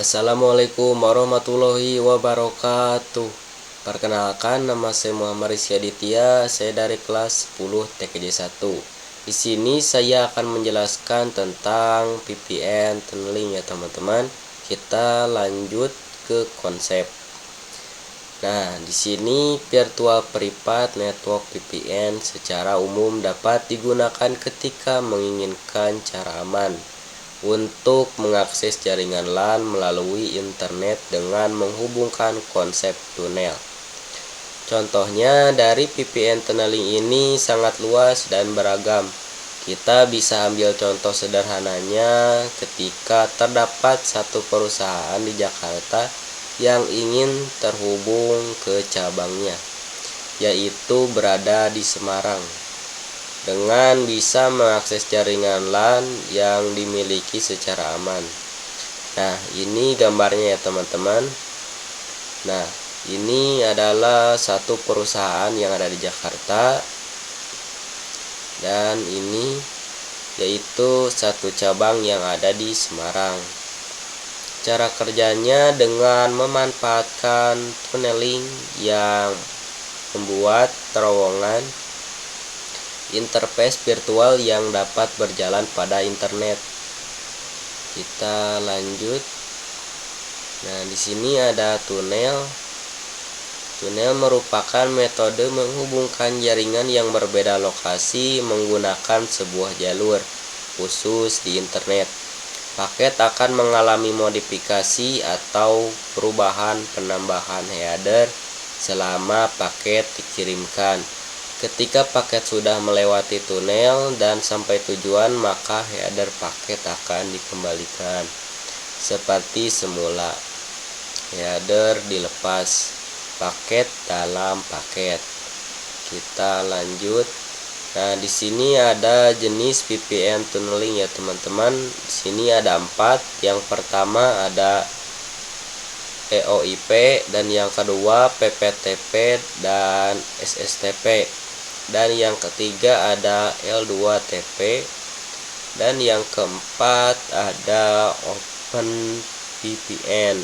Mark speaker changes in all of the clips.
Speaker 1: Assalamualaikum warahmatullahi wabarakatuh. Perkenalkan, nama saya Muhammad Rizky Aditya. Saya dari kelas 10 TKJ 1. Di sini saya akan menjelaskan tentang VPN tunneling ya teman-teman. Kita lanjut ke konsep. Nah, di sini Virtual Private Network VPN secara umum dapat digunakan ketika menginginkan cara aman untuk mengakses jaringan LAN melalui internet dengan menghubungkan konsep tunel. Contohnya dari VPN tunneling ini sangat luas dan beragam. Kita bisa ambil contoh sederhananya ketika terdapat satu perusahaan di Jakarta yang ingin terhubung ke cabangnya, yaitu berada di Semarang, dengan bisa mengakses jaringan LAN yang dimiliki secara aman. Nah, ini gambarnya ya teman-teman. Nah, ini adalah satu perusahaan yang ada di Jakarta, dan ini yaitu satu cabang yang ada di Semarang. Cara kerjanya dengan memanfaatkan tunneling yang membuat terowongan interface virtual yang dapat berjalan pada internet. Kita lanjut. Nah, di sini ada tunel. Tunel merupakan metode menghubungkan jaringan yang berbeda lokasi menggunakan sebuah jalur khusus di internet. Paket akan mengalami modifikasi atau perubahan penambahan header selama paket dikirimkan. Ketika paket sudah melewati tunel dan sampai tujuan, maka header paket akan dikembalikan seperti semula. Header dilepas, paket dalam paket. Kita lanjut. Nah, di sini ada jenis VPN tunneling ya teman-teman. Di sini ada 4. Yang pertama ada EOIP, dan yang kedua PPTP dan SSTP. Dan yang ketiga ada L2TP, dan yang keempat ada OpenVPN.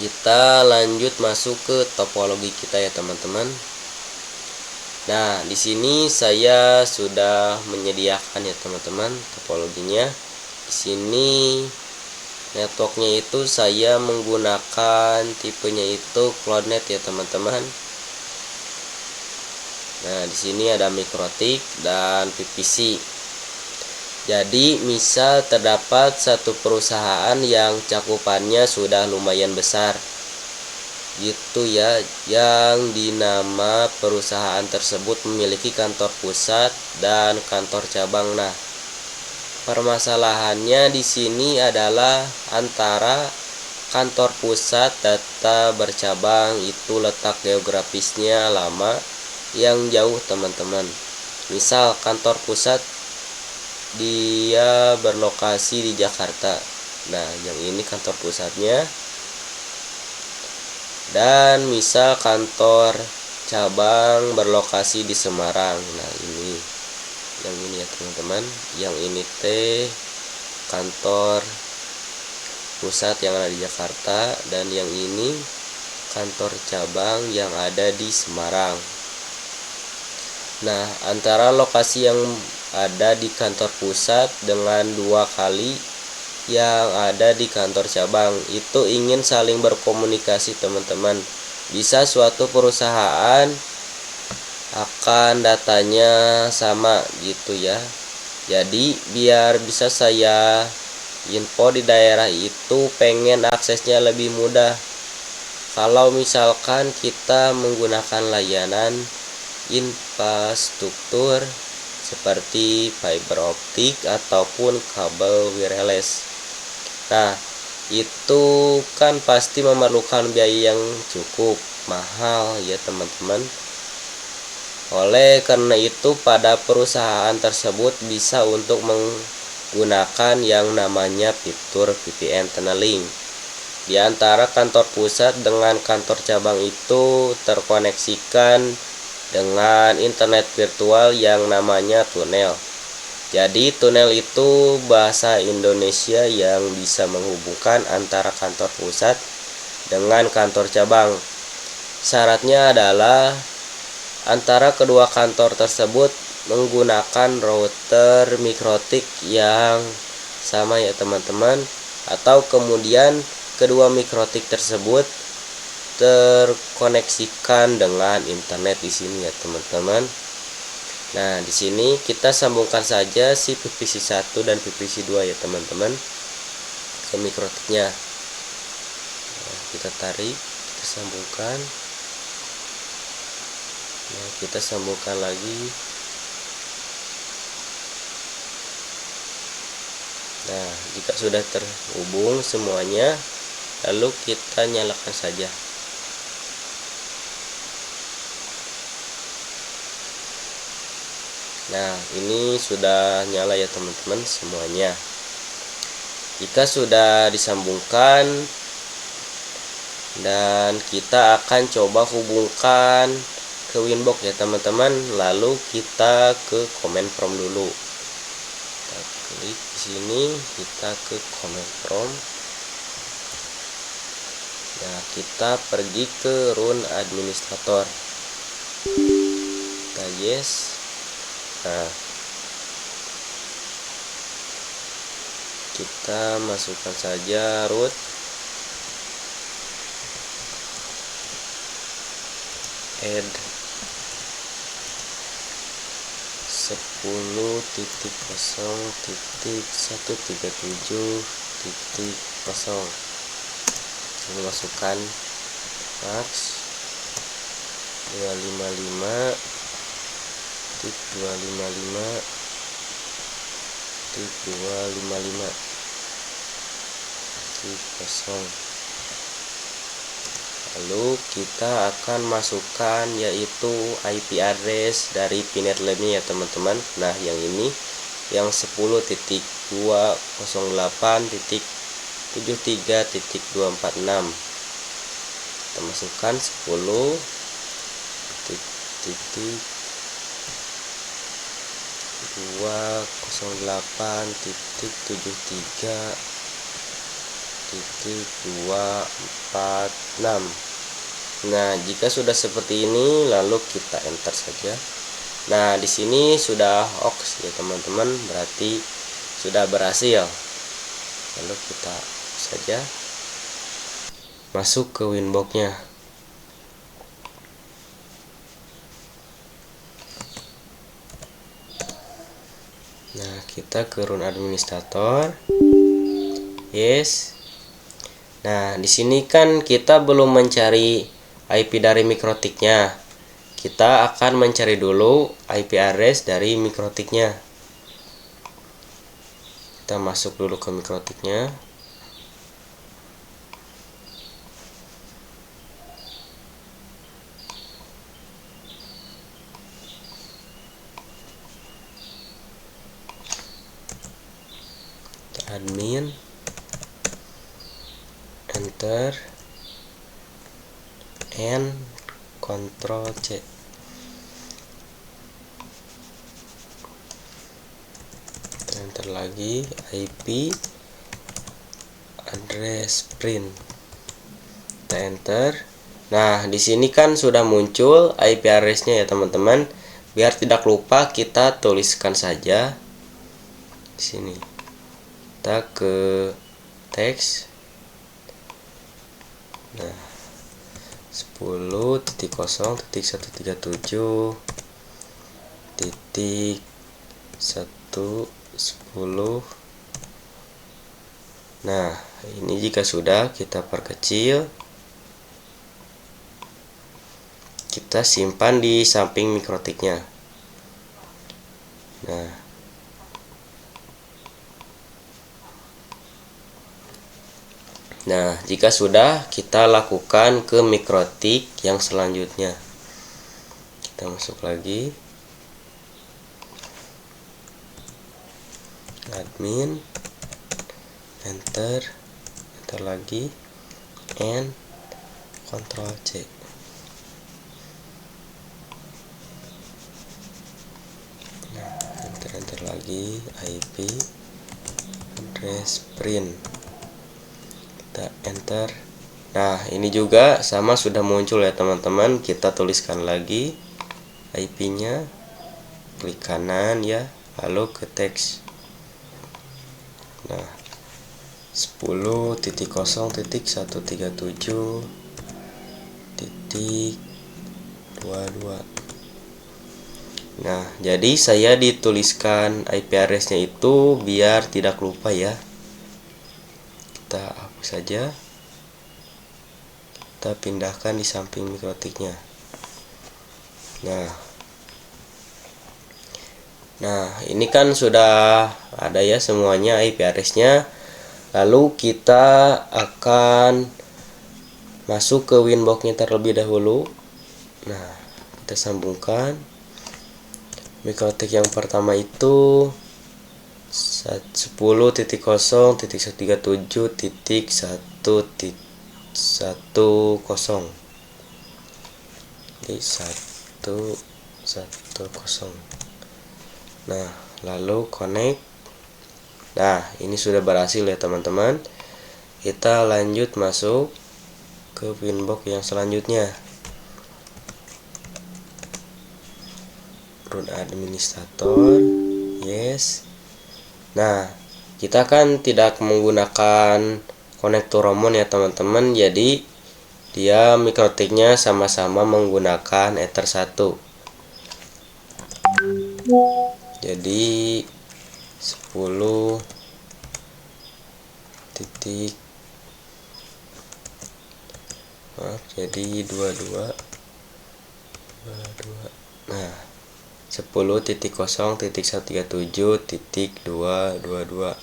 Speaker 1: Kita lanjut masuk ke topologi kita ya teman-teman. Nah, di sini saya sudah menyediakan ya teman-teman topologinya. Di sini networknya itu saya menggunakan tipenya itu CloudNet ya teman-teman. Nah, di sini ada MikroTik dan PVC. Jadi, misal terdapat satu perusahaan yang cakupannya sudah lumayan besar, gitu ya, yang dinama perusahaan tersebut memiliki kantor pusat dan kantor cabang. Nah, permasalahannya di sini adalah antara kantor pusat data bercabang itu letak geografisnya lama yang jauh teman-teman. Misal kantor pusat dia berlokasi di Jakarta. Nah, yang ini kantor pusatnya. Dan misal kantor cabang berlokasi di Semarang. Nah, ini yang ini ya teman-teman. Yang ini kantor pusat yang ada di Jakarta, dan yang ini kantor cabang yang ada di Semarang. Nah, antara lokasi yang ada di kantor pusat dengan 2 kali yang ada di kantor cabang itu ingin saling berkomunikasi teman-teman. Bisa suatu perusahaan akan datanya sama gitu ya. Jadi biar bisa saya info di daerah itu pengen aksesnya lebih mudah. Kalau misalkan kita menggunakan layanan infrastruktur seperti fiber optik ataupun kabel wireless. Nah, itu kan pasti memerlukan biaya yang cukup mahal ya teman-teman. Oleh karena itu, pada perusahaan tersebut bisa untuk menggunakan yang namanya fitur VPN tunneling. Di antara kantor pusat dengan kantor cabang itu terkoneksikan dengan internet virtual yang namanya tunnel. Jadi tunnel itu bahasa Indonesia yang bisa menghubungkan antara kantor pusat dengan kantor cabang. Syaratnya adalah antara kedua kantor tersebut menggunakan router mikrotik yang sama ya teman-teman, atau kemudian kedua mikrotik tersebut terkoneksikan dengan internet di sini ya teman-teman. Nah, di sini kita sambungkan saja si PVC 1 dan PVC 2 ya teman-teman ke mikrotiknya. Nah, kita tarik, kita sambungkan. Nah, kita sambungkan lagi. Nah, jika sudah terhubung semuanya, lalu kita nyalakan saja. Nah, ini sudah nyala ya teman-teman semuanya. Jika sudah disambungkan, dan kita akan coba hubungkan ke Winbox ya teman-teman. Lalu kita ke command prompt dulu. Kita klik di sini, kita ke command prompt. Nah, kita pergi ke run administrator. Kita yes. Nah, kita masukkan saja root add 10.0.137.0. Ini masukkan max 255.255.255.0. Lalu kita akan masukkan yaitu IP address dari Pinet Lab-nya ya teman-teman. Nah, yang ini yang 10.208.73.246. Kita masukkan 10.208.73.246. Nah, jika sudah seperti ini, lalu kita enter saja. Nah, di sini sudah oke ya teman-teman, berarti sudah berhasil. Lalu kita saja masuk ke Winbox-nya. Nah, kita ke run administrator. Yes. Nah, di sini kan kita belum mencari IP dari mikrotiknya. Kita akan mencari dulu IP address dari mikrotiknya. Kita masuk dulu ke mikrotiknya. Kita admin, enter, and Ctrl C. Enter lagi IP address print. Kita enter. Nah, di sini kan sudah muncul IP address-nya ya teman-teman. Biar tidak lupa kita tuliskan saja di sini. Kita ke teks. Nah, 10.0.137.110. Nah, ini jika sudah kita perkecil, kita simpan di samping mikrotiknya. Nah, jika sudah, kita lakukan ke mikrotik yang selanjutnya. Kita masuk lagi, admin, enter lagi, and Ctrl C. Nah, enter lagi. lagi IP address print, kita enter. Nah, ini juga sama sudah muncul ya teman-teman. Kita tuliskan lagi IP-nya, klik kanan ya, lalu ke teks. Nah, 10.0.137.22. Nah, jadi saya dituliskan IP address-nya itu biar tidak lupa ya. Kita hapus saja. Kita pindahkan di samping mikrotiknya. Nah, ini kan sudah ada ya semuanya IP address-nya. Lalu kita akan masuk ke Winbox-nya terlebih dahulu. Nah, kita sambungkan. Mikrotik yang pertama itu 10.0.137.1.10. Jadi 110. Nah, lalu connect. Nah, ini sudah berhasil ya teman-teman. Kita lanjut masuk ke Winbox yang selanjutnya. Root administrator, yes. Nah, kita kan tidak menggunakan konektor Romon ya teman-teman. Jadi dia mikrotiknya sama-sama menggunakan Ether 1. Jadi 10 titik, jadi 22. Nah, 10.0.137.222.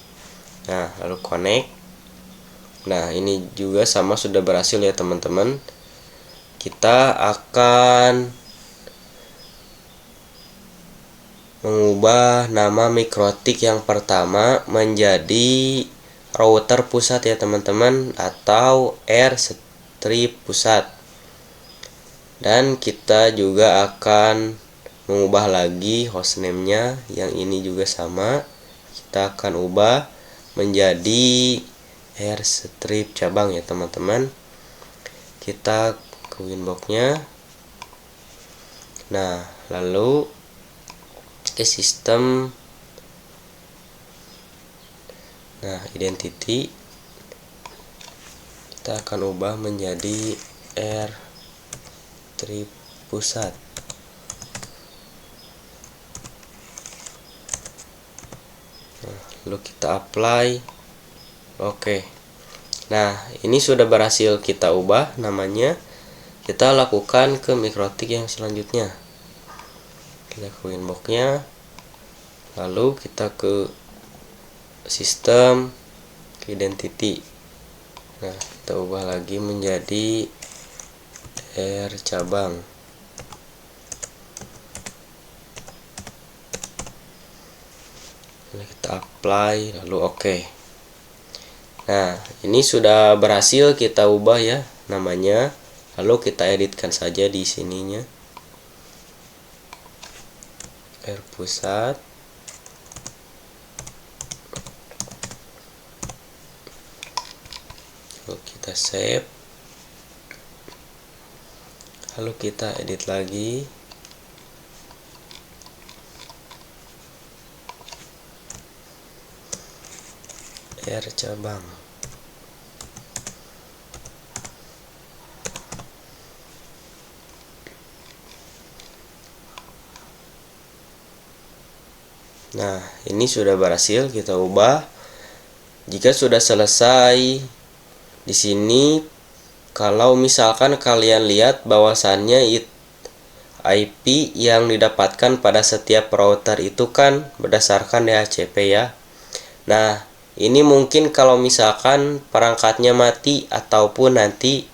Speaker 1: Nah, lalu connect. Nah, ini juga sama sudah berhasil ya teman-teman. Kita akan mengubah nama mikrotik yang pertama menjadi router pusat ya teman-teman, atau R-strip pusat. Dan kita juga akan mengubah lagi hostname-nya, yang ini juga sama. Kita akan ubah menjadi R-strip cabang ya teman-teman. Kita ke Winbox-nya. Nah, lalu ke sistem. Nah, identity kita akan ubah menjadi R-strip pusat. Nah, lalu kita apply. Oke. Nah, ini sudah berhasil kita ubah namanya. Kita lakukan ke mikrotik yang selanjutnya. Kita ke Winbox-nya, lalu kita ke sistem, ke identity. Nah, kita ubah lagi menjadi R cabang. Lalu kita apply, lalu oke. Nah, ini sudah berhasil kita ubah ya namanya. Lalu kita editkan saja di sininya. R pusat. Lalu kita save. Lalu kita edit lagi. R cabang. Nah, ini sudah berhasil kita ubah. Jika sudah selesai, di sini kalau misalkan kalian lihat bahwasannya IP yang didapatkan pada setiap router itu kan berdasarkan DHCP ya. Nah, ini mungkin kalau misalkan perangkatnya mati ataupun nanti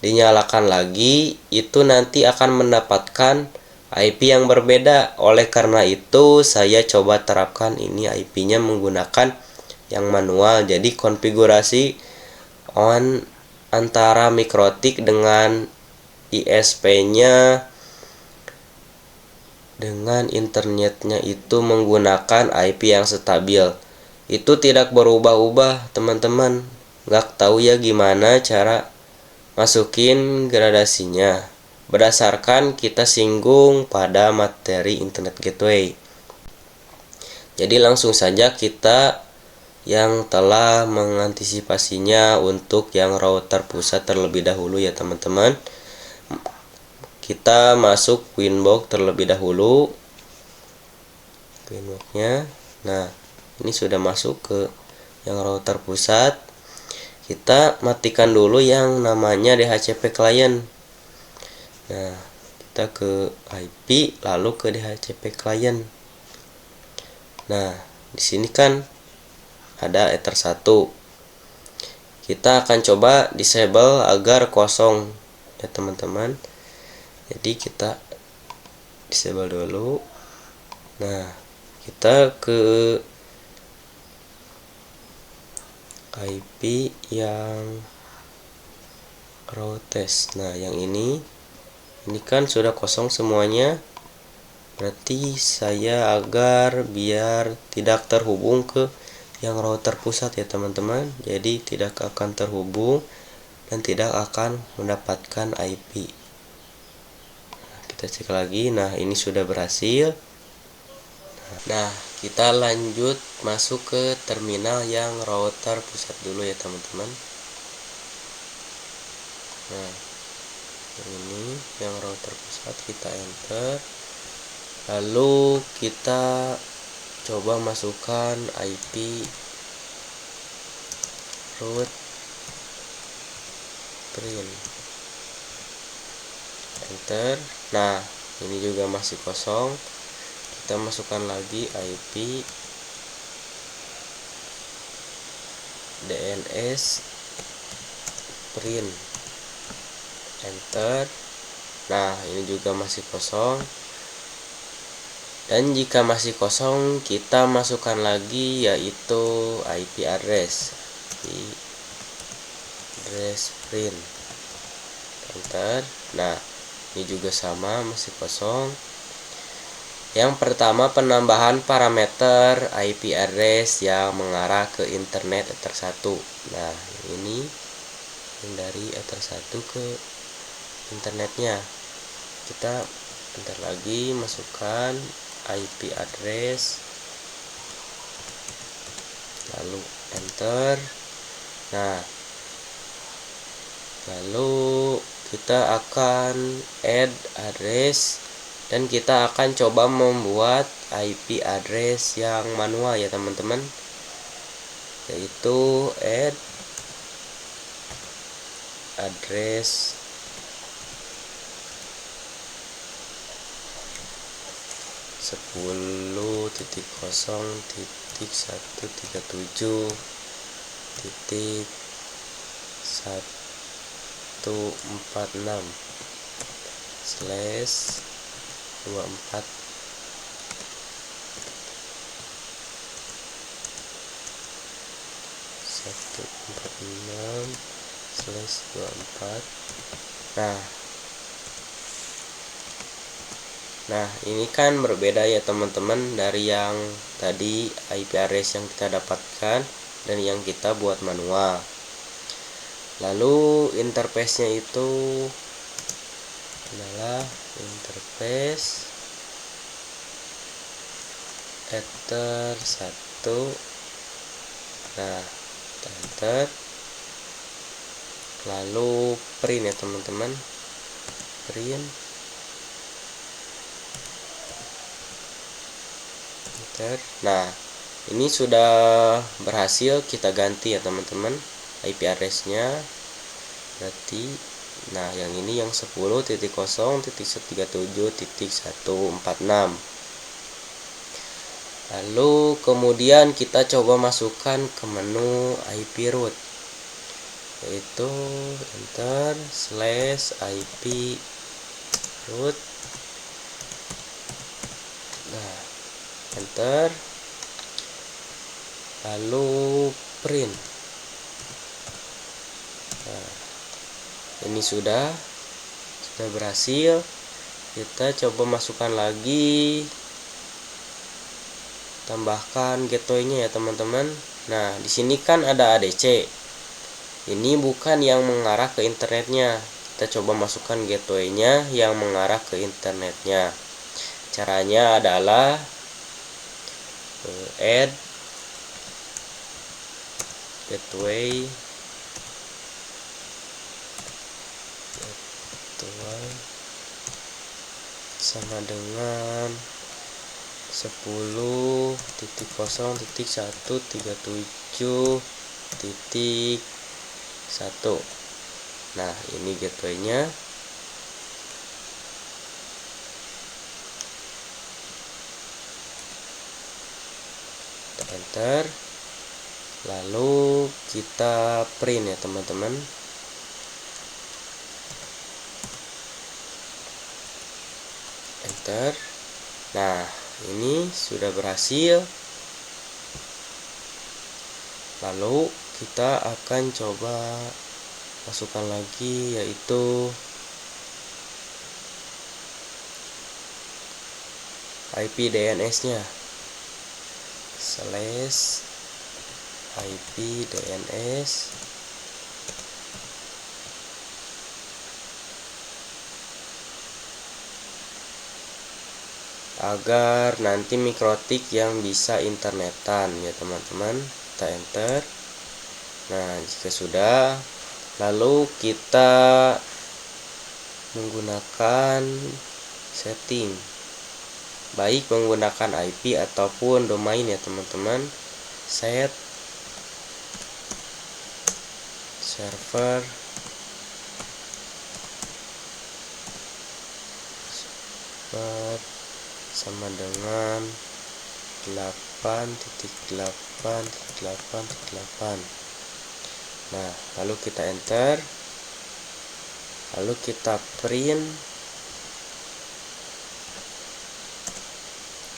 Speaker 1: dinyalakan lagi, itu nanti akan mendapatkan IP yang berbeda. Oleh karena itu saya coba terapkan ini IP-nya menggunakan yang manual. Jadi konfigurasi on antara mikrotik dengan ISP-nya dengan internetnya itu menggunakan IP yang stabil. Itu tidak berubah-ubah teman-teman. Nggak tahu ya gimana cara masukin gradasinya. Berdasarkan kita singgung pada materi Internet Gateway. Jadi langsung saja kita yang telah mengantisipasinya untuk yang router pusat terlebih dahulu ya teman-teman. Kita masuk Winbox terlebih dahulu. Winboxnya. Nah, ini sudah masuk ke yang router pusat. Kita matikan dulu yang namanya DHCP client. Nah, kita ke IP lalu ke DHCP client. Nah, di sini kan ada Ether 1. Kita akan coba disable agar kosong ya teman-teman. Jadi kita disable dulu. Nah, kita ke IP yang routes. Nah, yang ini kan sudah kosong semuanya. Berarti saya agar biar tidak terhubung ke yang router pusat ya teman-teman. Jadi tidak akan terhubung dan tidak akan mendapatkan IP. Nah, kita cek lagi. Nah, ini sudah berhasil. Nah, kita lanjut masuk ke terminal yang router pusat dulu ya teman-teman. Nah, ini yang router pusat, kita enter. Lalu kita coba masukkan IP root print, enter. Nah, ini juga masih kosong. Kita masukkan lagi IP DNS print, enter. Nah, ini juga masih kosong. Dan jika masih kosong, kita masukkan lagi yaitu IP address print, enter. Nah, ini juga sama, masih kosong. Yang pertama, penambahan parameter IP address yang mengarah ke internet Ether 1. Nah, ini yang dari Ether 1 ke internetnya. Kita enter lagi, masukkan IP address, lalu enter. Nah, lalu kita akan add address dan kita akan coba membuat IP address yang manual ya teman-teman, yaitu add address (10.0.137.146 /24 146/24. Nah, ini kan berbeda ya teman-teman dari yang tadi IP address yang kita dapatkan dan yang kita buat manual. Lalu interface-nya itu adalah interface Ether 1. Nah, enter. Lalu print ya teman-teman, print, enter. Nah, ini sudah berhasil kita ganti ya teman-teman IP address-nya. Berarti nah yang ini yang 10.0.137.146. Lalu kemudian kita coba masukkan ke menu IP root, yaitu enter /IP root. Nah, enter. Lalu print. Nah, ini sudah berhasil. Kita coba masukkan lagi, tambahkan gateway-nya ya teman-teman. Nah, di sini kan ada ADC. Ini bukan yang mengarah ke internetnya. Kita coba masukkan gateway-nya yang mengarah ke internetnya. Caranya adalah add gateway sama dengan 10.0.1.1.1. Nah, ini gateway-nya. Kita enter. Lalu kita print ya teman-teman. Enter. Nah, ini sudah berhasil. Lalu kita akan coba masukkan lagi, yaitu IP DNS-nya /IP DNS agar nanti mikrotik yang bisa internetan ya teman-teman. Kita enter. Nah, jika sudah, lalu kita menggunakan setting, baik menggunakan IP ataupun domain ya teman-teman. Set server sama dengan 8.8.8.8. Nah, lalu kita enter. Lalu kita print.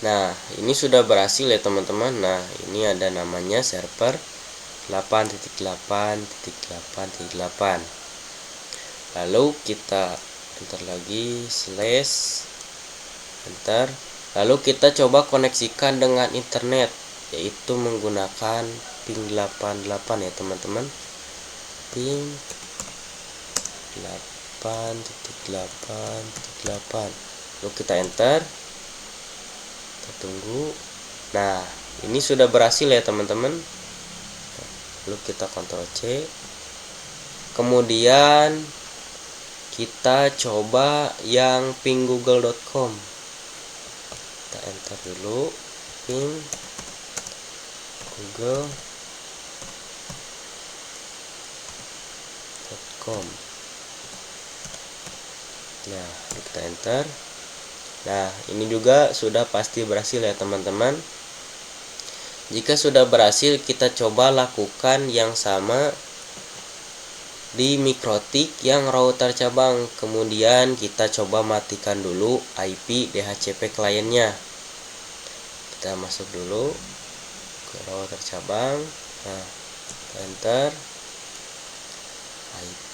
Speaker 1: Nah, ini sudah berhasil ya teman-teman. Nah, ini ada namanya server 8.8.8.8. Lalu kita enter lagi /enter. Lalu kita coba koneksikan dengan internet, yaitu menggunakan ping 88 ya teman-teman. Ping 8.8.8. Lalu kita enter. Kita tunggu. Nah, ini sudah berhasil ya teman-teman. Lalu kita Ctrl C. Kemudian kita coba yang ping google.com. Kita enter dulu ping google.com. Nah, kita enter. Nah, ini juga sudah pasti berhasil ya teman-teman. Jika sudah berhasil, kita coba lakukan yang sama di mikrotik yang router cabang. Kemudian kita coba matikan dulu IP DHCP kliennya. Kita masuk dulu ke router cabang. Nah, enter IP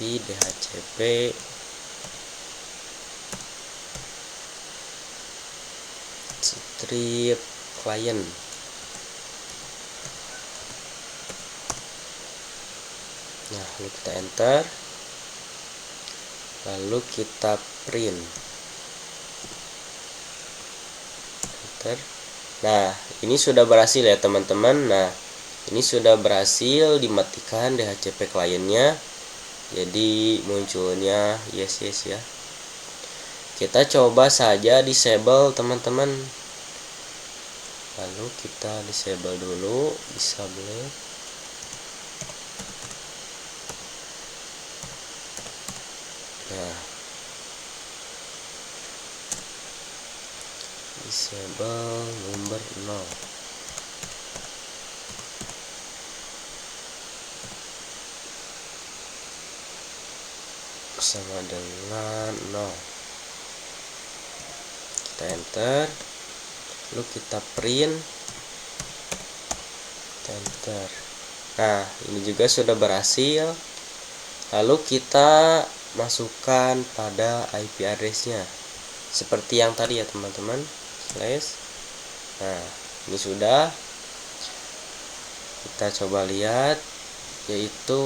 Speaker 1: DHCP strip client. Nah, lalu kita enter. Lalu kita print. Enter. Nah, ini sudah berhasil ya teman-teman. Nah, ini sudah berhasil dimatikan DHCP kliennya. Jadi munculnya yes ya. Kita coba saja disable teman-teman. Lalu kita disable dulu, disable. Nah, disable number 0. Sama dengan 0. Kita enter. Lalu kita print. Kita enter. Nah, ini juga sudah berhasil. Lalu kita masukkan pada IP address-nya seperti yang tadi ya teman-teman, slash. Nah, ini sudah. Kita coba lihat, yaitu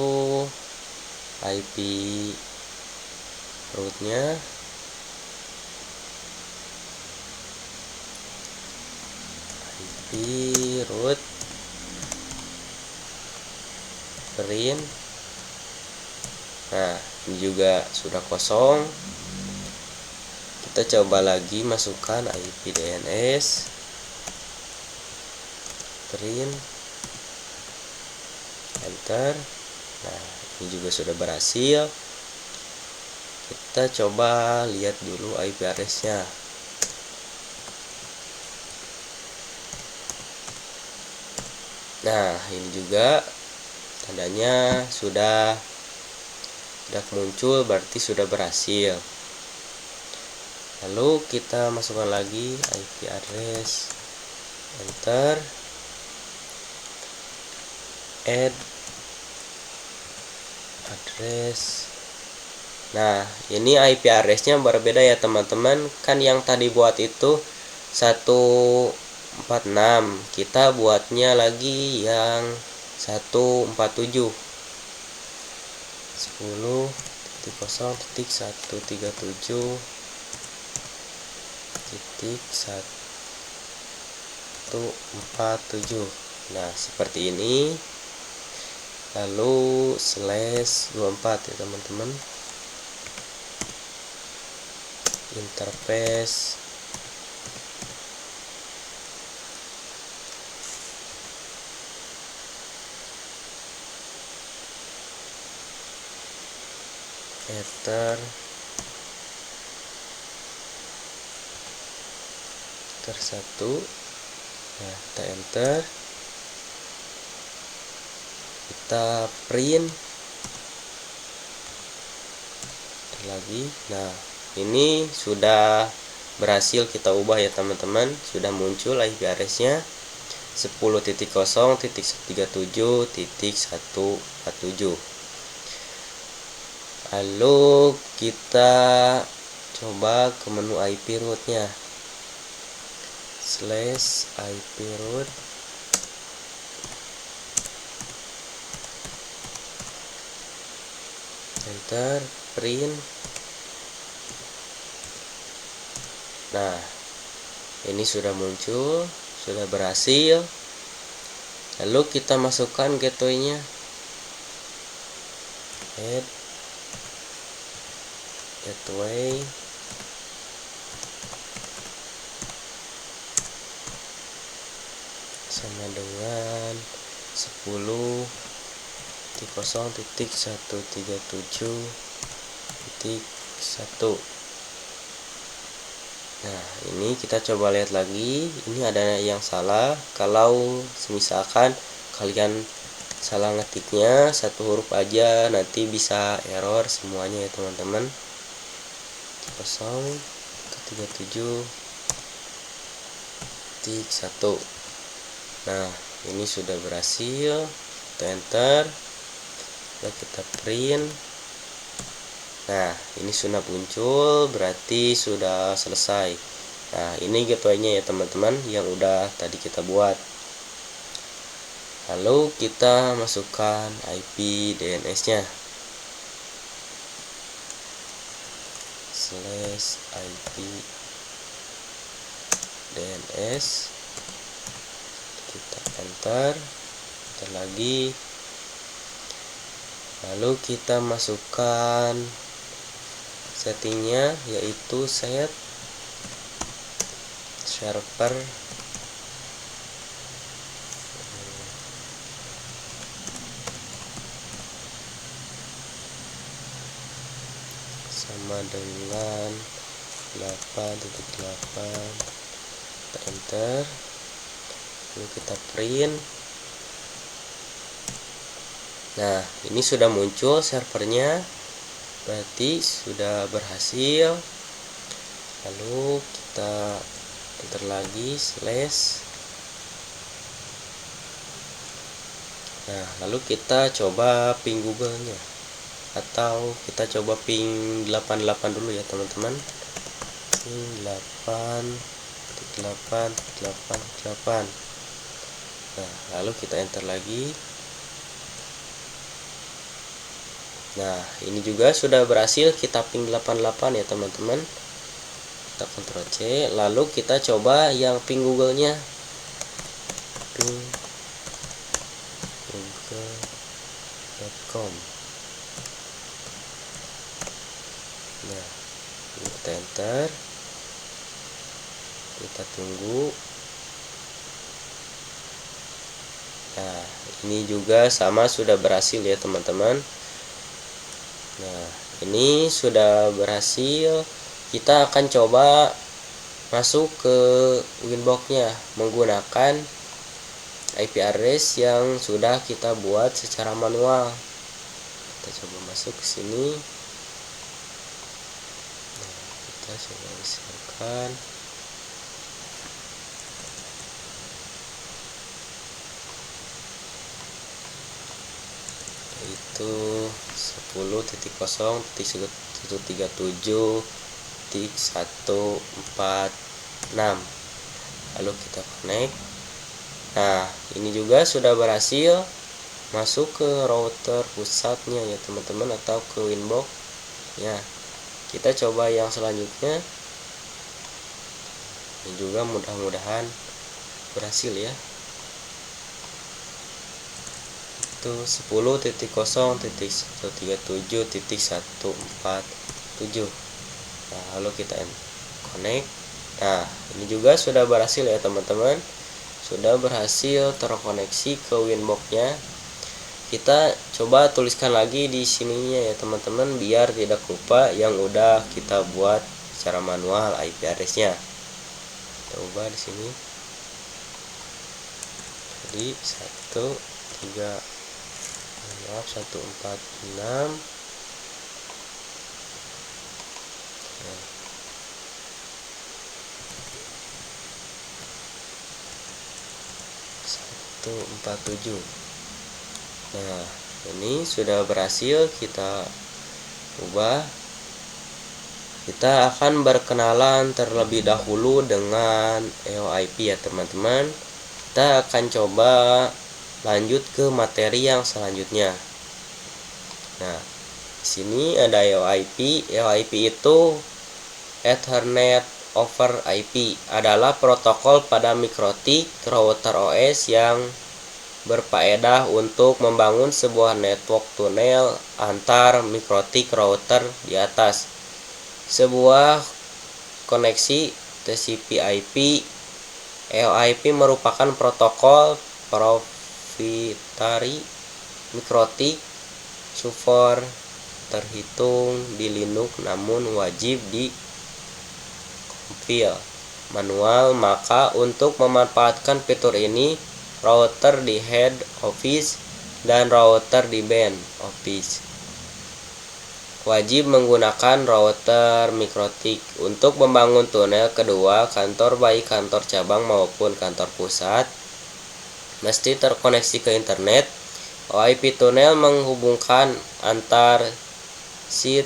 Speaker 1: IP rootnya. IP root print. Nah, ini juga sudah kosong. Kita coba lagi masukkan IP DNS print, enter. Nah, ini juga sudah berhasil. Kita coba lihat dulu IP address-nya. Nah, ini juga tandanya sudah muncul, berarti sudah berhasil. Lalu kita masukkan lagi IP address, enter, add address. Nah, ini IP address-nya berbeda ya teman-teman. Kan yang tadi buat itu 146, kita buatnya lagi yang 147. 10.137.147. Nah, seperti ini. Lalu /24 ya teman-teman. Interface enter satu. Nah, kita enter, kita print lagi. Nah, ini sudah berhasil kita ubah ya teman-teman. Sudah muncul IP address-nya 10.0.37.147. Lalu kita coba ke menu IP root-nya, /IP root, enter, print. Nah, ini sudah muncul, sudah berhasil. Lalu kita masukkan gateway-nya, add gateway, sama dengan 10.0.137.1. Nah, ini kita coba lihat lagi. Ini ada yang salah. Kalau misalkan kalian salah ngetiknya satu huruf aja, nanti bisa error semuanya ya teman-teman. 0.37.1. Nah, ini sudah berhasil. Kita enter, lalu kita print. Nah, ini sudah muncul, berarti sudah selesai. Nah, ini gateway-nya ya teman-teman yang udah tadi kita buat. Lalu kita masukkan IP DNS-nya, /IP DNS. Kita enter, lagi. Lalu kita masukkan settingnya, yaitu set server sama dengan 8.8. Kita enter, lalu kita print. Nah, ini sudah muncul servernya, berarti sudah berhasil. Lalu kita enter lagi /. Nah, lalu kita coba ping Google-nya. atau kita coba ping 88 dulu ya teman-teman. Ping 8.8.8.8. Nah, lalu kita enter lagi. Nah, ini juga sudah berhasil kita ping 88 ya teman-teman. Kita Ctrl C, lalu kita coba yang ping Google-nya. Ping google.com. Nah, kita enter, kita tunggu. Nah, ini juga sama sudah berhasil ya teman-teman. Nah, ini sudah berhasil. Kita akan coba masuk ke Winbox-nya menggunakan IP address yang sudah kita buat secara manual. Kita coba masuk ke sini. Nah, kita coba siapkan. Yaitu 10.0.137.146. lalu kita connect. Nah, ini juga sudah berhasil masuk ke router pusatnya ya teman-teman, atau ke Winbox ya. Kita coba yang selanjutnya. Ini juga mudah-mudahan berhasil ya. Itu 10.0.137.147. Nah, lalu kita connect. Nah, ini juga sudah berhasil ya teman-teman. Sudah berhasil terkoneksi ke Winbox-nya. Kita coba tuliskan lagi di sininya ya teman-teman, biar tidak lupa yang udah kita buat secara manual IP address-nya. Kita ubah di sini. Jadi 146. Nah, 147. Nah, ini sudah berhasil kita ubah. Kita akan berkenalan terlebih dahulu dengan EOIP ya teman-teman. Kita akan coba lanjut ke materi yang selanjutnya. Nah, di sini ada EOIP. EOIP itu Ethernet over IP, adalah protokol pada mikrotik router OS yang berfaedah untuk membangun sebuah network tunnel antar mikrotik router di atas sebuah koneksi TCP/IP. EOIP merupakan protokol proprietary mikrotik support terhitung di Linux, namun wajib di compile manual. Maka untuk memanfaatkan fitur ini, router di head office dan router di band office wajib menggunakan router mikrotik. Untuk membangun tunnel kedua kantor, baik kantor cabang maupun kantor pusat, mesti terkoneksi ke internet. OIP tunnel menghubungkan antar seat,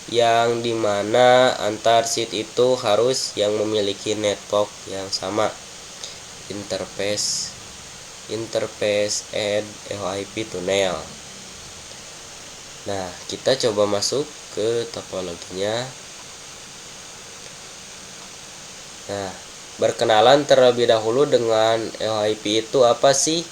Speaker 1: yang dimana antar seat itu harus yang memiliki network yang sama. Interface add EOIP tunnel. Nah, kita coba masuk ke topologinya. Nah, berkenalan terlebih dahulu dengan EOIP itu apa sih?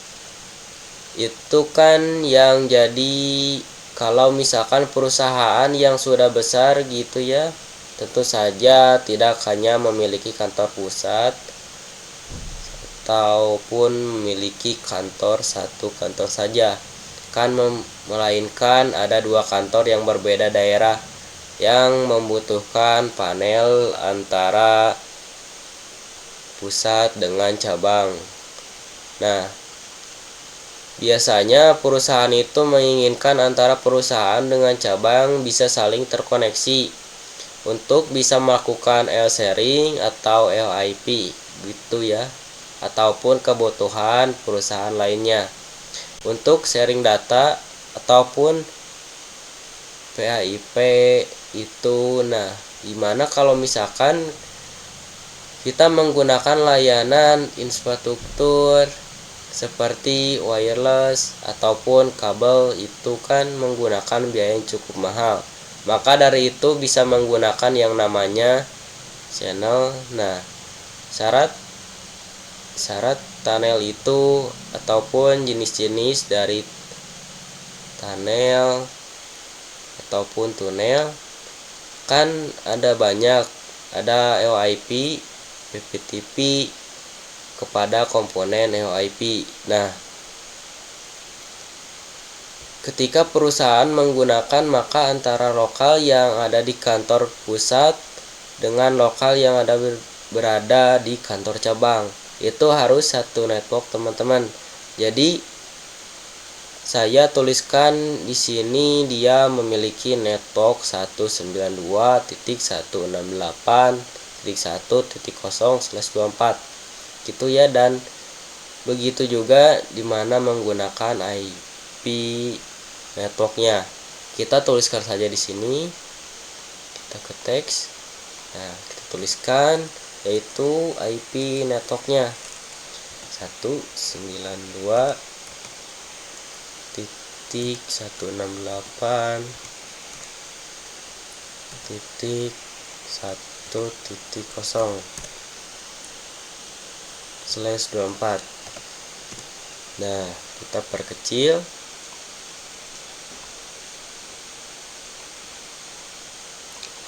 Speaker 1: Itu kan yang jadi kalau misalkan perusahaan yang sudah besar gitu ya, tentu saja tidak hanya memiliki kantor pusat ataupun memiliki satu kantor saja, kan melainkan ada dua kantor yang berbeda daerah yang membutuhkan panel antara pusat dengan cabang. Nah, biasanya perusahaan itu menginginkan antara perusahaan dengan cabang bisa saling terkoneksi untuk bisa melakukan L-sharing atau LIP gitu ya, ataupun kebutuhan perusahaan lainnya untuk sharing data ataupun PAIP itu. Nah, gimana kalau misalkan kita menggunakan layanan infrastruktur seperti wireless ataupun kabel, itu kan menggunakan biaya yang cukup mahal. Maka dari itu bisa menggunakan yang namanya channel. Nah, syarat tunnel itu ataupun jenis-jenis dari tunnel ataupun tunnel kan ada banyak, ada LIP, PPTP kepada komponen LIP. Nah, ketika perusahaan menggunakan, maka antara lokal yang ada di kantor pusat dengan lokal yang berada di kantor cabang itu harus satu network, teman-teman. Jadi saya tuliskan di sini dia memiliki network 192.168.1.0/24 gitu ya, dan begitu juga dimana menggunakan IP networknya. Kita tuliskan saja di sini, kita ke teks. Nah, kita tuliskan yaitu IP networknya 192.168.1.0/24. Nah, kita perkecil.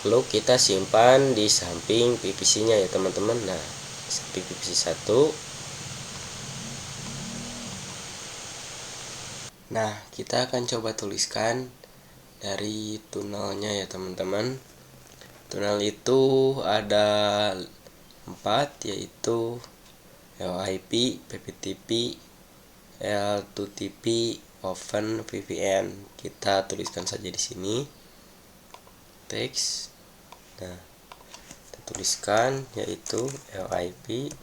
Speaker 1: Lalu kita simpan di samping PVC-nya ya, teman-teman. Nah, di samping PVC 1. Nah, kita akan coba tuliskan dari tunnelnya ya, teman-teman. Tunnel itu ada 4, yaitu LIP, PPTP, L2TP, Open VPN. Kita tuliskan saja di sini teks. Nah, kita tuliskan yaitu LIP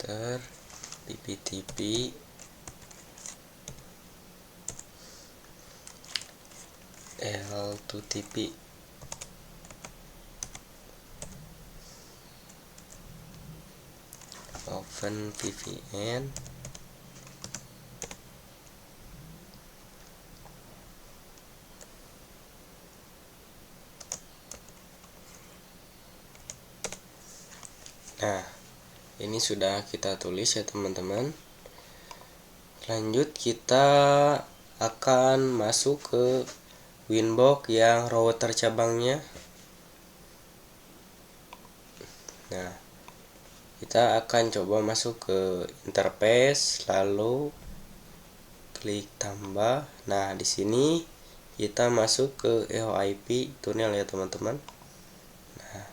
Speaker 1: ter PPTP L2TP. Open VPN. Nah, ini sudah kita tulis ya, teman-teman. Lanjut, kita akan masuk ke Winbox yang router cabangnya. Nah, kita akan coba masuk ke interface, lalu klik tambah. Nah, di sini kita masuk ke LIP tunnel ya, teman-teman. Nah,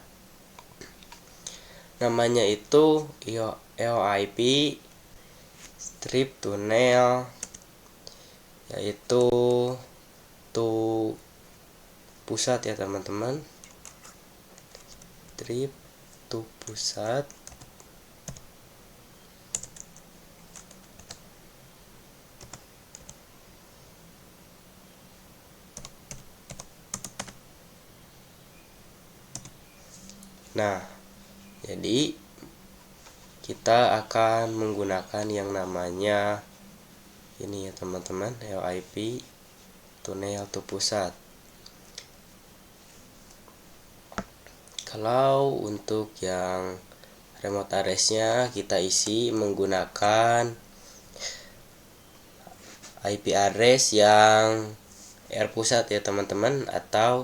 Speaker 1: namanya itu LIP strip tunnel, yaitu pusat ya, teman-teman. Strip pusat. Nah, jadi kita akan menggunakan yang namanya ini ya, teman-teman, LIP tunnel pusat. Kalau untuk yang remote address-nya kita isi menggunakan IP address yang R pusat ya, teman-teman, atau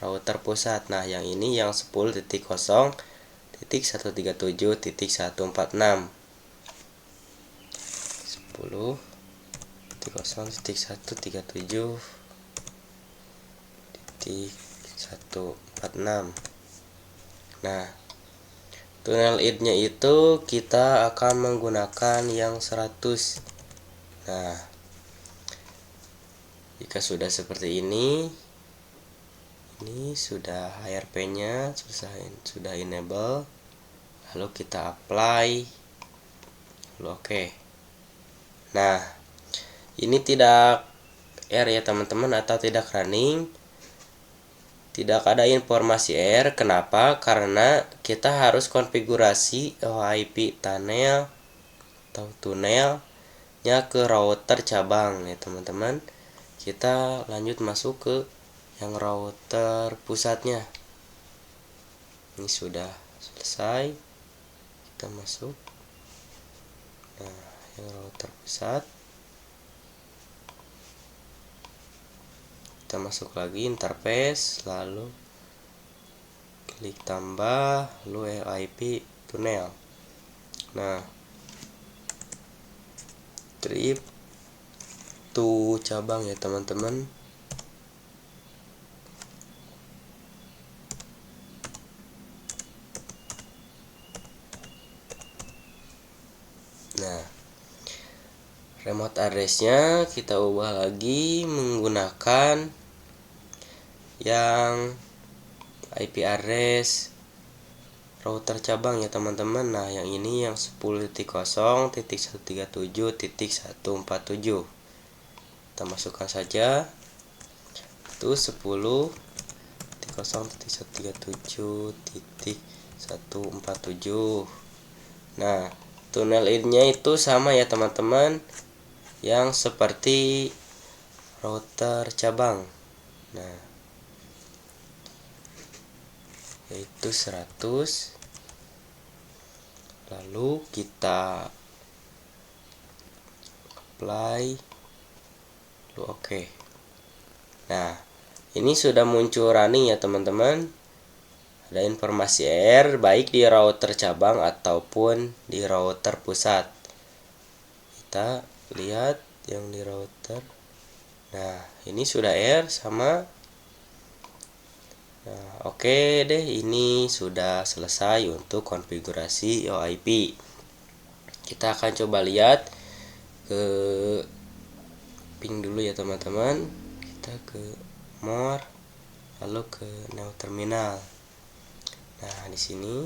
Speaker 1: router pusat. Nah, yang ini yang 10.0.137.146 10.0.137.146. Nah, tunnel ID-nya itu kita akan menggunakan yang 100. Nah, jika sudah seperti ini sudah HRP-nya sudah enable. lalu kita apply, lalu oke. Nah, ini tidak error ya teman-teman, atau tidak running, tidak ada informasi error. Kenapa? Karena kita harus konfigurasi OIP tunnel atau tunnelnya ke router cabang ya teman-teman. Kita lanjut masuk ke yang router pusatnya. Ini sudah selesai, kita masuk. Nah, yang router pusat, kita masuk lagi interface, lalu klik tambah, lalu IP tunnel. Nah, trip to cabang ya teman-teman. Nah, remote address-nya kita ubah lagi menggunakan yang IP address router cabang ya teman-teman. Nah, yang ini yang 10.0.137.147. Kita masukkan saja itu 10.0.137.147. Nah, tunnel id-nya itu sama ya teman-teman, yang seperti router cabang. Nah, yaitu 100. Lalu kita apply, lalu oke. Nah, ini sudah muncul running ya teman-teman. Ada informasi error baik di router cabang ataupun di router pusat. Kita lihat yang di router. Nah, ini sudah error sama. Nah, oke deh, ini sudah selesai untuk konfigurasi OIP. Kita akan coba lihat ke ping dulu ya teman-teman. Kita ke more, lalu ke new terminal. Nah, di sini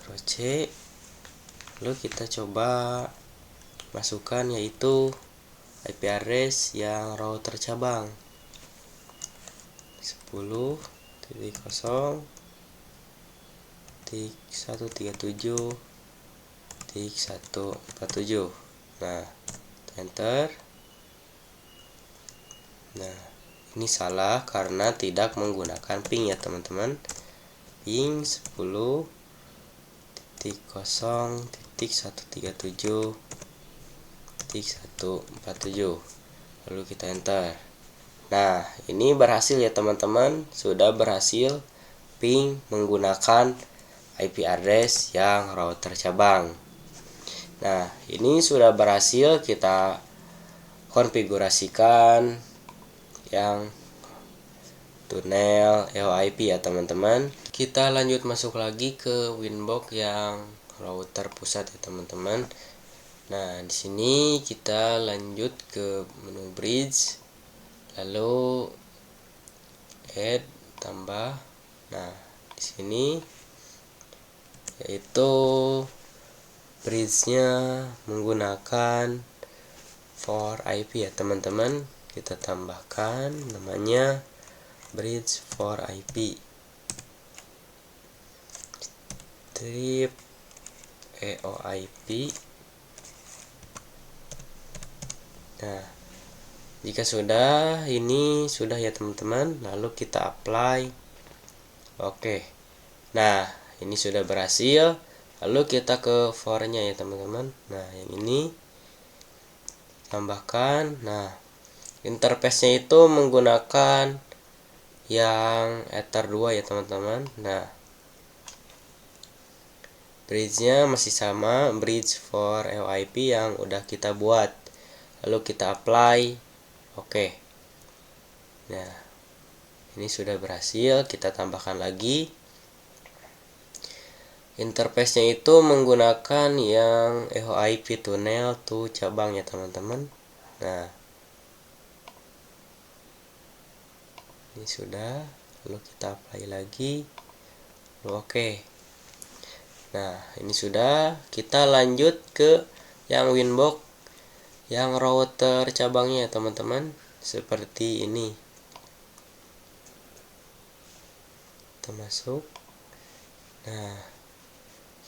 Speaker 1: terus C, lalu kita coba masukkan yaitu IP address yang router cabang 10.0.137.147. Nah, enter. Nah, ini salah karena tidak menggunakan ping ya teman-teman. Ping 10.0.137.147. lalu kita enter. Nah, ini berhasil ya teman-teman, sudah berhasil ping menggunakan IP address yang router cabang. Nah, ini sudah berhasil kita konfigurasikan yang tunnel EOIP ya teman-teman. Kita lanjut masuk lagi ke Winbox yang router pusat ya teman-teman. Nah, di sini kita lanjut ke menu bridge, lalu add tambah. Nah, di sini yaitu bridge-nya menggunakan for IP ya teman-teman. Kita tambahkan namanya bridge for IP strip EOIP. Nah, jika sudah, ini sudah ya teman-teman, lalu kita apply. Oke. Nah, ini sudah berhasil. Lalu kita ke for-nya ya teman-teman. Nah, yang ini tambahkan. Nah, interface-nya itu menggunakan yang Ether 2 ya teman-teman. Nah, bridge-nya masih sama, bridge for EOIP yang udah kita buat. Lalu kita apply. Oke. Nah, ini sudah berhasil. Kita tambahkan lagi. Interface-nya itu menggunakan yang EOIP tunnel to cabang ya teman-teman. Nah, ini sudah. Lalu kita apply lagi. Lalu oke. Nah, ini sudah. Kita lanjut ke yang Winbox yang router cabangnya teman-teman, seperti ini. Kita masuk. Nah,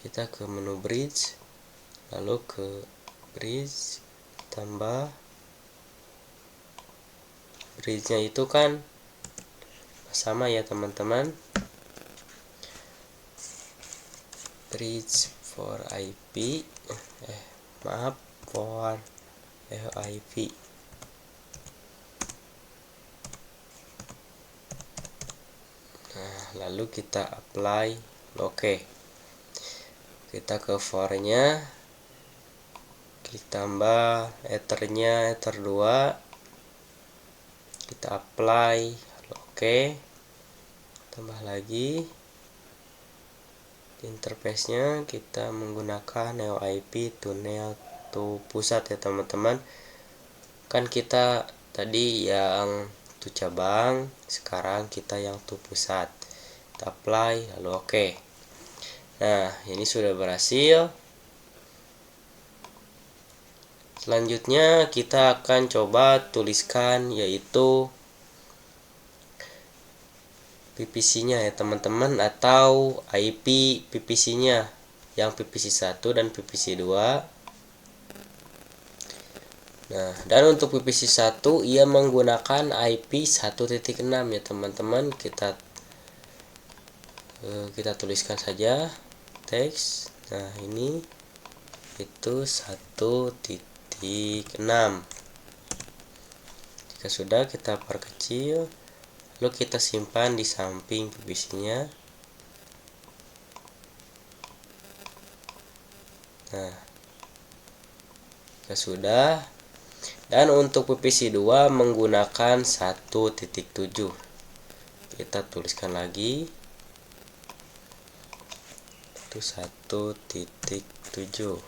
Speaker 1: kita ke menu bridge, lalu ke bridge, tambah bridge-nya itu kan sama ya teman-teman, bridge for IP for IP. Nah, lalu kita apply, oke. Kita ke for-nya, klik tambah ethernya, ether 2, kita apply, oke. Tambah lagi interface-nya, kita menggunakan Neo IP to Neo to pusat ya teman-teman. Kan kita tadi yang to cabang, sekarang kita yang to pusat. Kita apply, lalu oke. Nah, ini sudah berhasil. Selanjutnya kita akan coba tuliskan yaitu PPC-nya ya teman-teman, atau IP PPC-nya yang PPC 1 dan PPC 2. Nah, dan untuk PPC 1 ia menggunakan IP 1.6 ya teman-teman. Kita tuliskan saja teks. Nah, ini itu 1.6. Jika sudah, kita perkecil, lalu kita simpan di samping PPC-nya. Nah, jika sudah, dan untuk PPC 2 menggunakan 1.7. Kita tuliskan lagi itu 1.7.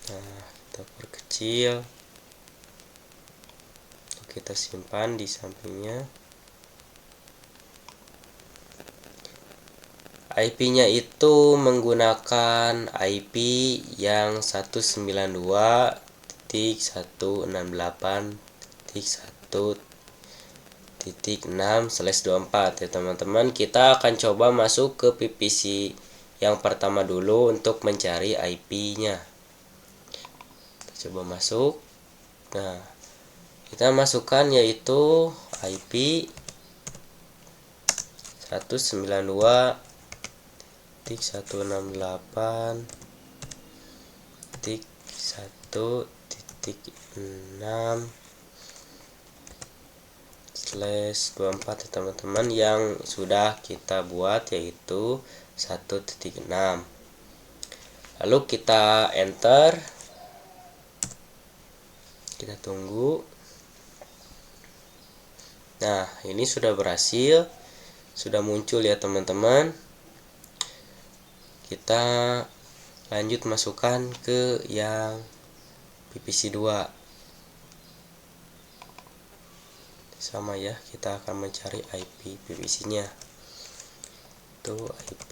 Speaker 1: Nah, kita perkecil, kita simpan di sampingnya. IP-nya itu menggunakan IP yang 192.168.1.6/24 ya teman-teman. Kita akan coba masuk ke PPC yang pertama dulu untuk mencari IP-nya. Kita coba masuk. Nah, kita masukkan yaitu IP 192.168.1.6/24 ya teman-teman, yang sudah kita buat yaitu 1.6. Lalu kita enter, kita tunggu. Nah, ini sudah berhasil, sudah muncul ya teman-teman. Kita lanjut masukkan ke yang PPC 2. Sama ya, kita akan mencari IP PPC-nya. Itu IP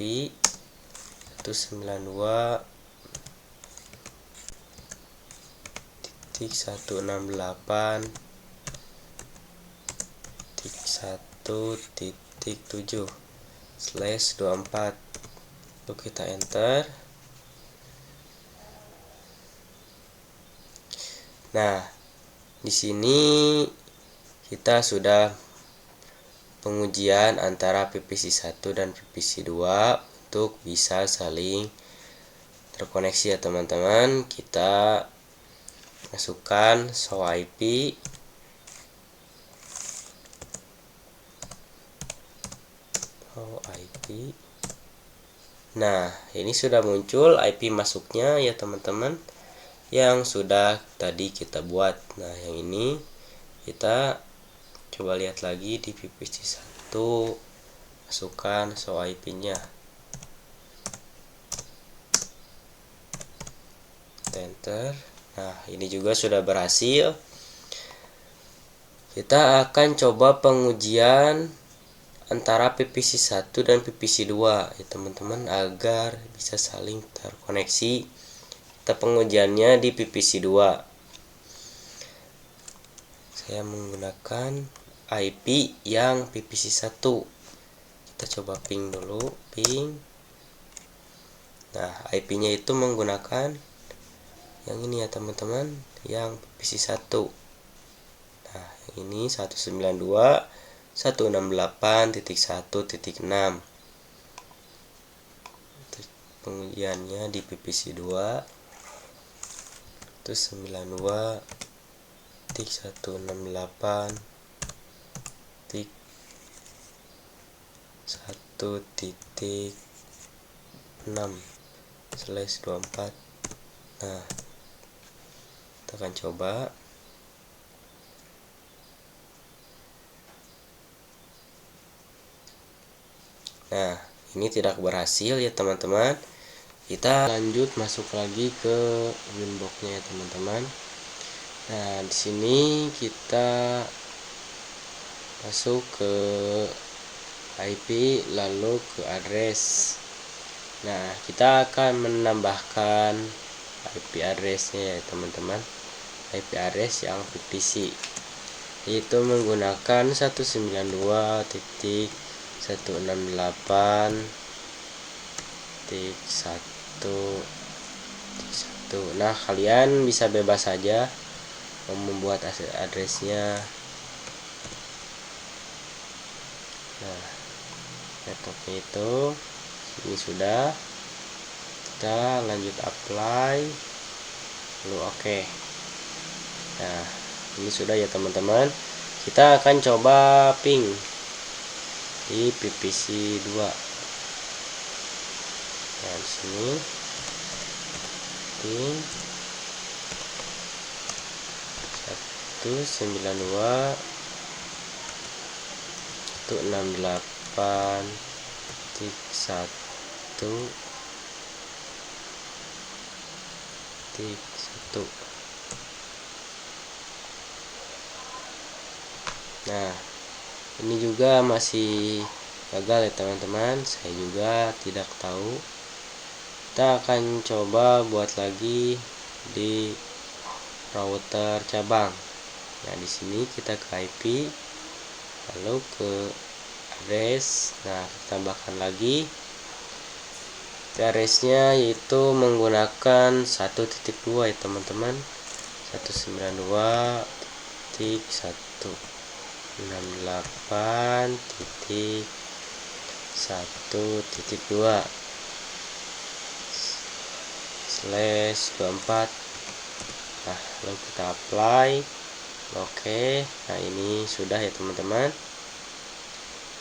Speaker 1: 192.1.7/24. Lalu kita enter. Nah, di sini kita sudah pengujian antara PPC 1 dan PPC 2 untuk bisa saling terkoneksi ya teman-teman. Kita masukkan show IP. Nah, ini sudah muncul IP masuknya ya teman-teman, yang sudah tadi kita buat. Nah, yang ini kita coba lihat lagi di PPC 1, masukkan show IP-nya. Enter. Nah, ini juga sudah berhasil. Kita akan coba pengujian antara PVC1 dan PVC2 ya teman-teman, agar bisa saling terkoneksi. Kita pengujiannya di PVC2. Saya menggunakan IP yang PVC1. Kita coba ping dulu, ping. Nah, IP-nya itu menggunakan yang ini ya teman-teman, yang PVC1. Nah, ini 192.168.1.6. Pengujiannya di PVC2 itu 92.168.1.6/24. Nah, kita akan coba. Nah, ini tidak berhasil ya teman-teman. Kita lanjut masuk lagi ke winboxnya ya teman-teman. Nah, di sini kita masuk ke IP lalu ke address. Nah, kita akan menambahkan IP addressnya ya teman-teman. IP address yang PVC itu menggunakan 192.168.1.1. Nah, kalian bisa bebas saja membuat addressnya. Nah, laptopnya itu ini sudah. Kita lanjut apply lalu oke. Nah, ini sudah ya teman-teman. Kita akan coba ping di PVC2. Nah, di sini ping 192.168.1. Nah, ini juga masih gagal ya teman-teman. Saya juga tidak tahu. Kita akan coba buat lagi di router cabang. Nah, di sini kita ke IP lalu ke address. Nah, kita tambahkan lagi addressnya, yaitu menggunakan 1.2 ya teman-teman. 192.168.2/24. Nah, lalu kita apply. Oke. Nah, ini sudah ya teman-teman.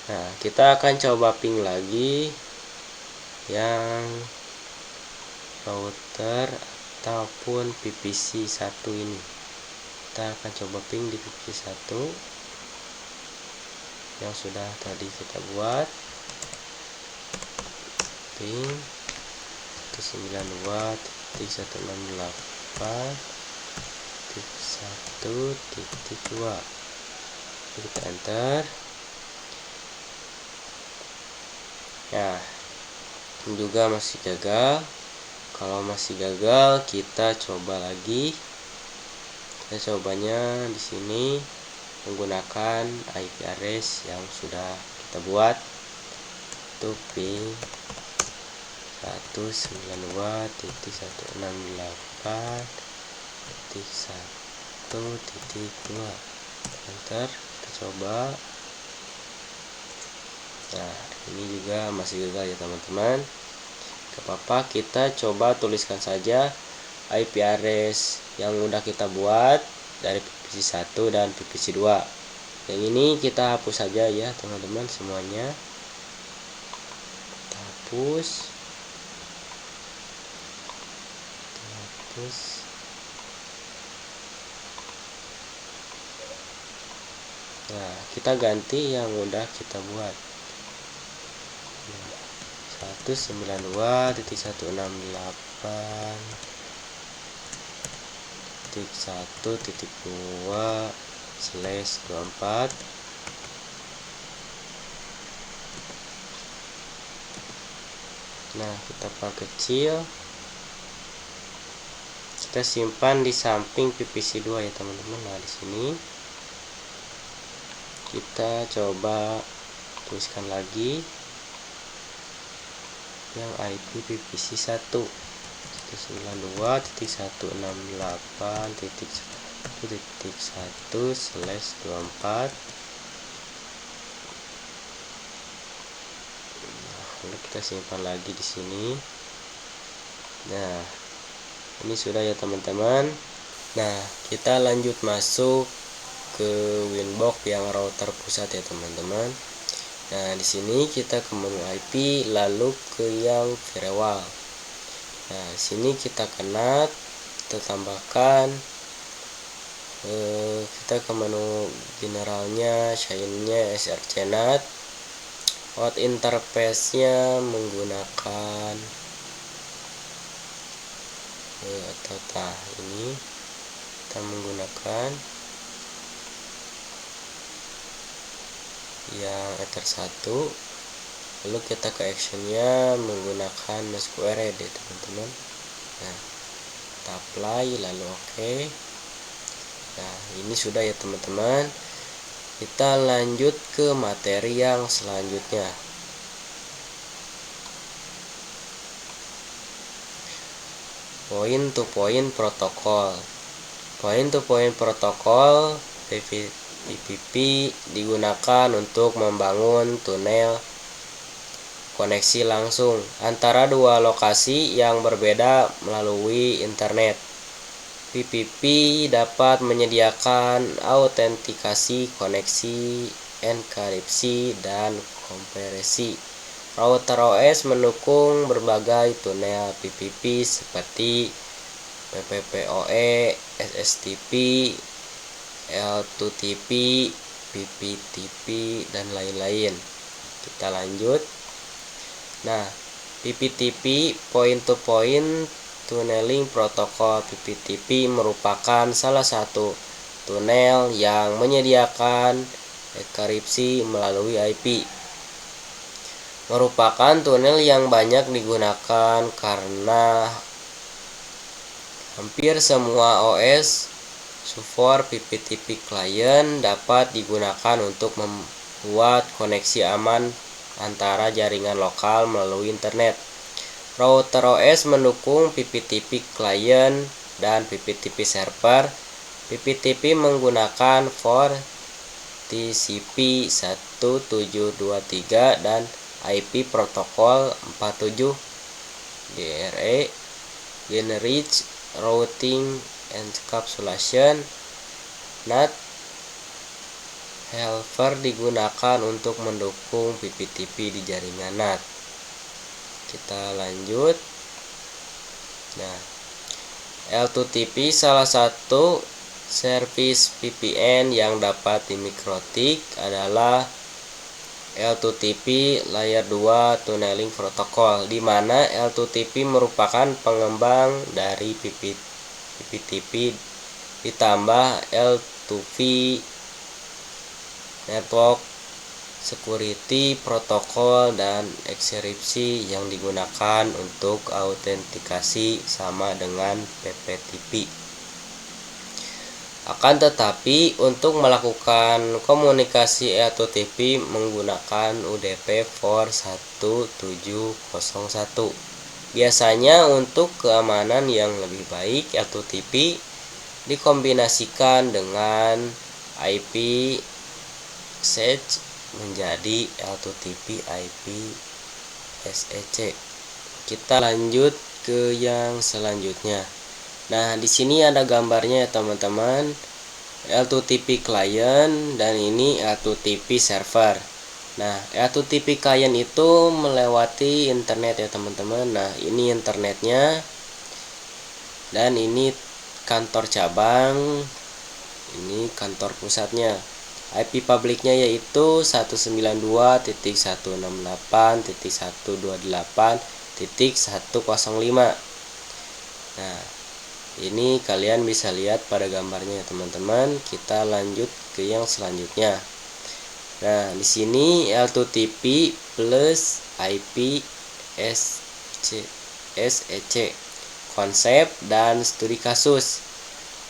Speaker 1: Nah, kita akan coba ping lagi yang router ataupun PVC1 ini. Kita akan coba ping di PVC1 yang sudah tadi kita buat. Ping 192.168.1.2. Kita enter. Ya, juga masih gagal. Kalau masih gagal, kita coba lagi. Kita cobanya di sini menggunakan IP address yang sudah kita buat. Itu ping 192.168.1.2. Enter. Kita coba. Nah, ini juga masih gagal ya teman-teman. Gak apa-apa, kita coba tuliskan saja IP address yang udah kita buat dari PVC1 dan PVC2. Yang ini kita hapus saja ya teman-teman semuanya. Kita hapus. Nah, kita ganti yang udah kita buat. 192.168.1.2/24. Nah, kita perkecil, kita simpan di samping PVC 2 ya teman-teman. Nah, di sini kita coba tuliskan lagi yang IP PVC 1 192.168.1.1/24. Lalu kita simpan lagi di sini. Nah, ini sudah ya teman-teman. Nah, kita lanjut masuk ke Winbox yang router pusat ya teman-teman. Nah, di sini kita ke menu IP, lalu ke yang firewall. Nah, di sini kita kenat, kita tambahkan, kita ke menu generalnya, Shine-nya srcNAT. Out interface-nya menggunakan ini kita menggunakan yang Ether 1. Lalu kita ke actionnya menggunakan SQRD teman-teman. Nah, kita apply lalu oke. Nah, ini sudah ya teman-teman. Kita lanjut ke materi yang selanjutnya. Point to point protokol. Point to point protokol PPP digunakan untuk membangun tunnel koneksi langsung antara dua lokasi yang berbeda melalui internet. PPP dapat menyediakan autentikasi, koneksi, enkripsi, dan kompresi. Router OS mendukung berbagai tunnel PPP seperti PPPoE, SSTP, L2TP, PPTP, dan lain-lain. Kita lanjut. Nah, PPTP point to point tunneling protokol. PPTP merupakan salah satu tunnel yang menyediakan enkripsi melalui IP. Merupakan tunnel yang banyak digunakan karena hampir semua OS support PPTP client dapat digunakan untuk membuat koneksi aman antara jaringan lokal melalui internet. Router OS mendukung PPTP client dan PPTP server. PPTP menggunakan port TCP 1723 dan IP protokol 47 GRE, Generic Routing Encapsulation. NAT helper digunakan untuk mendukung PPTP di jaringan NAT. Kita lanjut. Nah, L2TP salah satu service VPN yang dapat dimikrotik adalah L2TP Layer 2 Tunneling Protocol, di mana L2TP merupakan pengembang dari PPTP ditambah L2V Network Security Protocol dan enkripsi yang digunakan untuk autentikasi sama dengan PPTP. Akan tetapi untuk melakukan komunikasi L2TP menggunakan UDP port 1701. Biasanya untuk keamanan yang lebih baik, L2TP dikombinasikan dengan IP SEC menjadi L2TP IP SEC. Kita lanjut ke yang selanjutnya. Nah, di sini ada gambarnya ya teman-teman. L2TP client dan ini L2TP server. Nah, L2TP client itu melewati internet ya teman-teman. Nah, ini internetnya. Dan ini kantor cabang. Ini kantor pusatnya. IP publiknya yaitu 192.168.128.105. Nah, ini kalian bisa lihat pada gambarnya ya teman-teman. Kita lanjut ke yang selanjutnya. Nah, di sini L2TP plus IP SEC. Konsep dan studi kasus.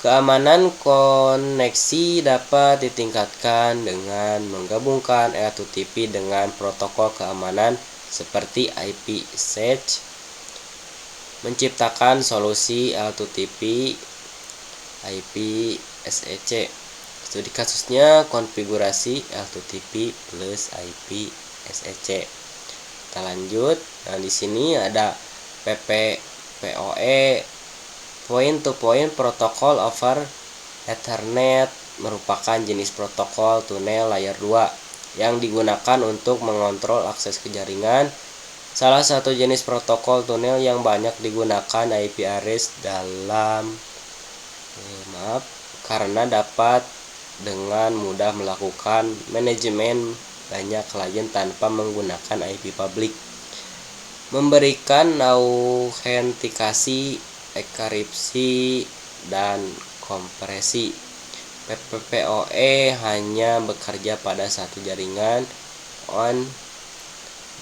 Speaker 1: Keamanan koneksi dapat ditingkatkan dengan menggabungkan L2TP dengan protokol keamanan seperti IPsec, menciptakan solusi L2TP IPsec. Studi kasusnya konfigurasi L2TP plus IPsec. Kita lanjut. Nah, di sini ada POE, Point-to-Point Protocol over Ethernet, merupakan jenis protokol tunnel layer 2 yang digunakan untuk mengontrol akses ke jaringan. Salah satu jenis protokol tunnel yang banyak digunakan IP address karena dapat dengan mudah melakukan manajemen banyak klien tanpa menggunakan IP publik, memberikan autentikasi, enkripsi, dan kompresi. POE hanya bekerja pada satu jaringan on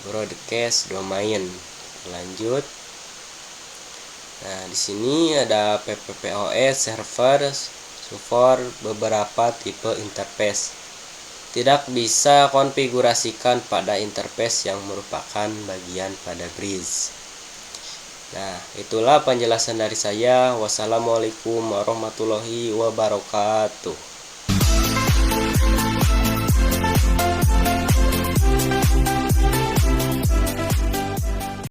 Speaker 1: broadcast domain. Lanjut. Nah, di sini ada POE server support beberapa tipe interface. Tidak bisa konfigurasikan pada interface yang merupakan bagian pada bridge. Nah, itulah penjelasan dari saya. Wassalamualaikum warahmatullahi wabarakatuh.